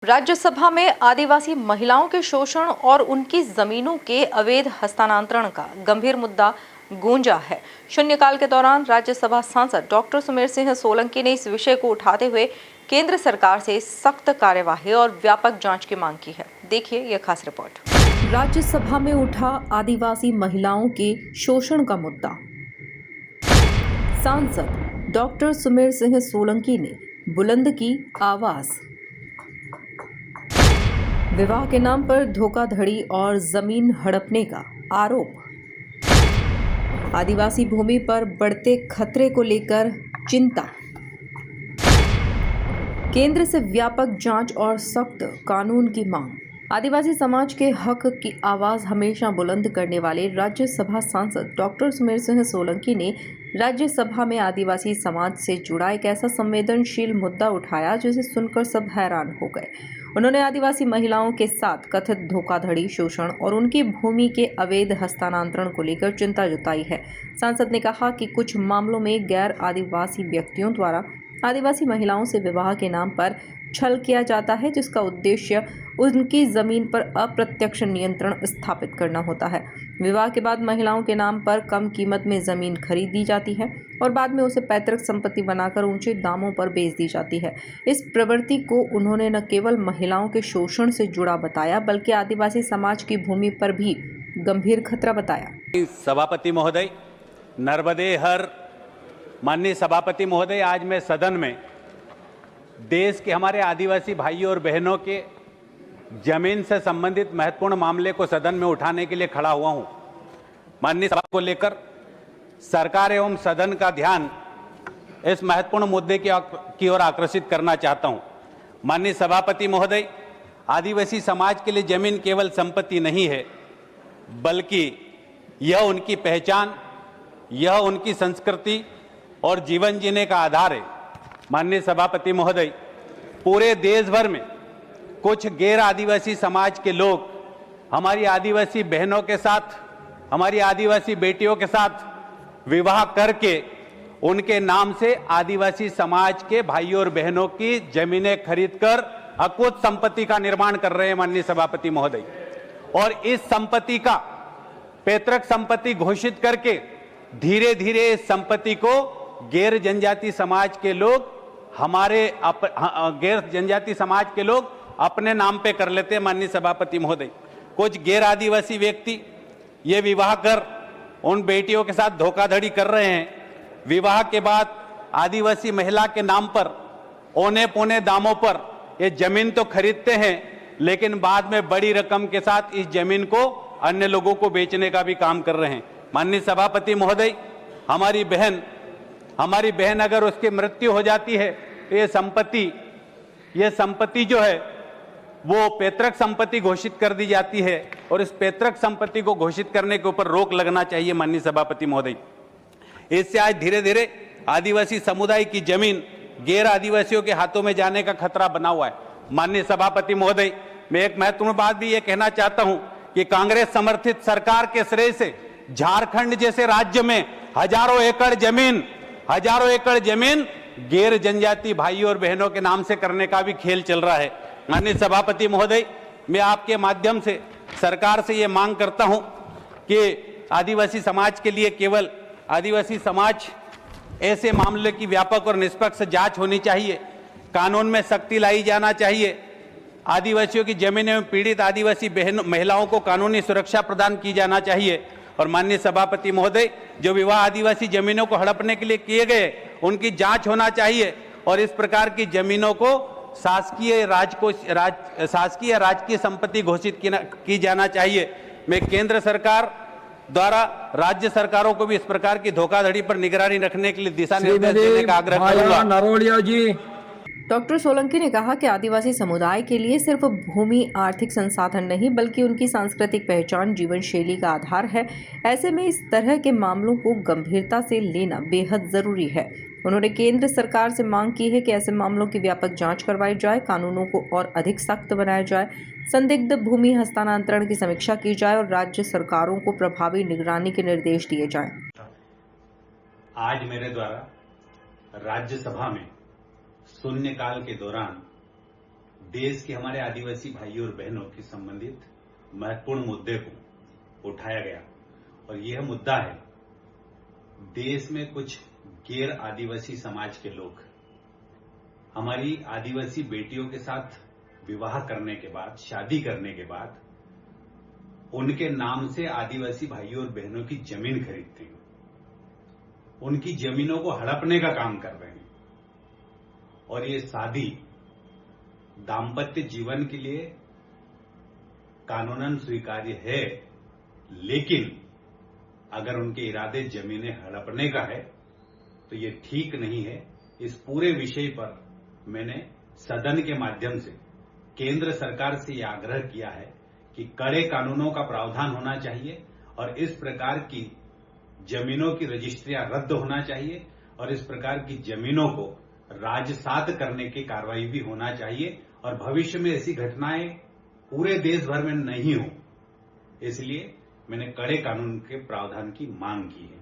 राज्यसभा में आदिवासी महिलाओं के शोषण और उनकी जमीनों के अवैध हस्तांतरण का गंभीर मुद्दा गूंजा है। शून्यकाल के दौरान राज्यसभा सांसद डॉक्टर सुमेर सिंह सोलंकी ने इस विषय को उठाते हुए केंद्र सरकार से सख्त कार्यवाही और व्यापक जांच की मांग की है। देखिए यह खास रिपोर्ट। राज्यसभा में उठा आदिवासी महिलाओं के शोषण का मुद्दा। सांसद डॉक्टर सुमेर सिंह सोलंकी ने बुलंद की आवाज। विवाह के नाम पर धोखाधड़ी और जमीन हड़पने का आरोप। आदिवासी भूमि पर बढ़ते खतरे को लेकर चिंता। केंद्र से व्यापक जांच और सख्त कानून की मांग। आदिवासी समाज के हक की आवाज हमेशा बुलंद करने वाले राज्यसभा सांसद डॉक्टर सुमेर सिंह सोलंकी ने राज्यसभा में आदिवासी समाज से जुड़ा एक ऐसा संवेदनशील मुद्दा उठाया जिसे सुनकर सब हैरान हो गए। उन्होंने आदिवासी महिलाओं के साथ कथित धोखाधड़ी, शोषण और उनकी भूमि के अवैध हस्तांतरण को लेकर चिंता जताई है। सांसद ने कहा कि कुछ मामलों में गैर आदिवासी व्यक्तियों द्वारा आदिवासी महिलाओं से विवाह के नाम पर छल किया जाता है, जिसका उद्देश्य उनकी जमीन पर अप्रत्यक्ष नियंत्रण स्थापित करना होता है। विवाह के बाद महिलाओं के नाम पर कम कीमत में जमीन खरीद दी जाती है और बाद में उसे पैतृक संपत्ति बनाकर ऊंचे दामों पर बेच दी जाती है। इस प्रवृत्ति को उन्होंने न केवल महिलाओं के शोषण से जुड़ा बताया, बल्कि आदिवासी समाज की भूमि पर भी गंभीर खतरा बताया। सभापति महोदय, नर्मदे हर माननीय सभापति महोदय, आज मैं सदन में देश के हमारे आदिवासी भाइयों और बहनों के जमीन से संबंधित महत्वपूर्ण मामले को सदन में उठाने के लिए खड़ा हुआ हूं। माननीय सभा को लेकर सरकार एवं सदन का ध्यान इस महत्वपूर्ण मुद्दे की ओर आकर्षित करना चाहता हूं। माननीय सभापति महोदय, आदिवासी समाज के लिए जमीन केवल संपत्ति नहीं है, बल्कि यह उनकी पहचान, यह उनकी संस्कृति और जीवन जीने का आधार है। माननीय सभापति महोदय, पूरे देश भर में कुछ गैर आदिवासी समाज के लोग हमारी आदिवासी बहनों के साथ, हमारी आदिवासी बेटियों के साथ विवाह करके उनके नाम से आदिवासी समाज के भाइयों और बहनों की जमीनें खरीदकर अकुत संपत्ति का निर्माण कर रहे हैं। माननीय सभापति महोदय, और इस संपत्ति का पैतृक संपत्ति घोषित करके धीरे धीरे इस संपत्ति को गैर जनजाति समाज के लोग गैर जनजाति समाज के लोग अपने नाम पे कर लेते हैं। माननीय सभापति महोदय, कुछ गैर आदिवासी व्यक्ति ये विवाह कर उन बेटियों के साथ धोखाधड़ी कर रहे हैं। विवाह के बाद आदिवासी महिला के नाम पर औने पौने दामों पर ये जमीन तो खरीदते हैं, लेकिन बाद में बड़ी रकम के साथ इस जमीन को अन्य लोगों को बेचने का भी काम कर रहे हैं। माननीय सभापति महोदय, हमारी बहन अगर उसकी मृत्यु हो जाती है तो ये संपत्ति जो है वो पैतृक संपत्ति घोषित कर दी जाती है, और इस पैतृक संपत्ति को घोषित करने के ऊपर रोक लगना चाहिए। माननीय सभापति महोदय, इससे आज धीरे धीरे आदिवासी समुदाय की जमीन गैर आदिवासियों के हाथों में जाने का खतरा बना हुआ है। माननीय सभापति महोदय, मैं एक महत्वपूर्ण बात भी ये कहना चाहता हूं कि कांग्रेस समर्थित सरकार के श्रेय से झारखंड जैसे राज्य में हजारों एकड़ जमीन गैर जनजाति भाइयों और बहनों के नाम से करने का भी खेल चल रहा है। माननीय सभापति महोदय, मैं आपके माध्यम से सरकार से ये मांग करता हूं कि आदिवासी समाज के लिए केवल आदिवासी समाज ऐसे मामले की व्यापक और निष्पक्ष जांच होनी चाहिए, कानून में सख्ती लाई जाना चाहिए, आदिवासियों की जमीनों में पीड़ित आदिवासी महिलाओं को कानूनी सुरक्षा प्रदान की जाना चाहिए। और माननीय सभापति महोदय, जो विवाह आदिवासी जमीनों को हड़पने के लिए किए गए उनकी जांच होना चाहिए, और इस प्रकार की जमीनों को शासकीय राजकीय संपत्ति घोषित की जाना चाहिए। मैं केंद्र सरकार द्वारा राज्य सरकारों को भी इस प्रकार की धोखाधड़ी पर निगरानी रखने के लिए दिशा निर्देश देने का आग्रह करूंगा। डॉक्टर सोलंकी ने कहा कि आदिवासी समुदाय के लिए सिर्फ भूमि आर्थिक संसाधन नहीं, बल्कि उनकी सांस्कृतिक पहचान, जीवन शैली का आधार है। ऐसे में इस तरह के मामलों को गंभीरता से लेना बेहद जरूरी है। उन्होंने केंद्र सरकार से मांग की है कि ऐसे मामलों की व्यापक जांच करवाई जाए, कानूनों को और अधिक सख्त बनाया जाए, संदिग्ध भूमि हस्तांतरण की समीक्षा की जाए और राज्य सरकारों को प्रभावी निगरानी के निर्देश दिए जाएं। आज मेरे द्वारा राज्यसभा में शून्यकाल के दौरान देश के हमारे आदिवासी भाइयों और बहनों के संबंधित महत्वपूर्ण मुद्दे को उठाया गया और यह मुद्दा है देश में कुछ गैर आदिवासी समाज के लोग हमारी आदिवासी बेटियों के साथ विवाह करने के बाद, शादी करने के बाद उनके नाम से आदिवासी भाइयों और बहनों की जमीन खरीदते हैं, उनकी जमीनों को हड़पने का काम कर रहे हैं और ये शादी दाम्पत्य जीवन के लिए कानूनन स्वीकार्य है, लेकिन अगर उनके इरादे जमीनें हड़पने का है तो ये ठीक नहीं है। इस पूरे विषय पर मैंने सदन के माध्यम से केंद्र सरकार से यह आग्रह किया है कि कड़े कानूनों का प्रावधान होना चाहिए और इस प्रकार की जमीनों की रजिस्ट्रियां रद्द होना चाहिए और इस प्रकार की जमीनों को राजसात करने की कार्रवाई भी होना चाहिए और भविष्य में ऐसी घटनाएं पूरे देश भर में नहीं हो, इसलिए मैंने कड़े कानून के प्रावधान की मांग की है।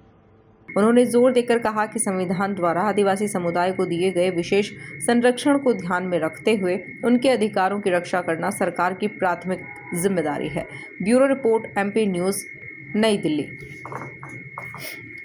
उन्होंने जोर देकर कहा कि संविधान द्वारा आदिवासी समुदाय को दिए गए विशेष संरक्षण को ध्यान में रखते हुए उनके अधिकारों की रक्षा करना सरकार की प्राथमिक जिम्मेदारी है। ब्यूरो रिपोर्ट, MP न्यूज़, नई दिल्ली।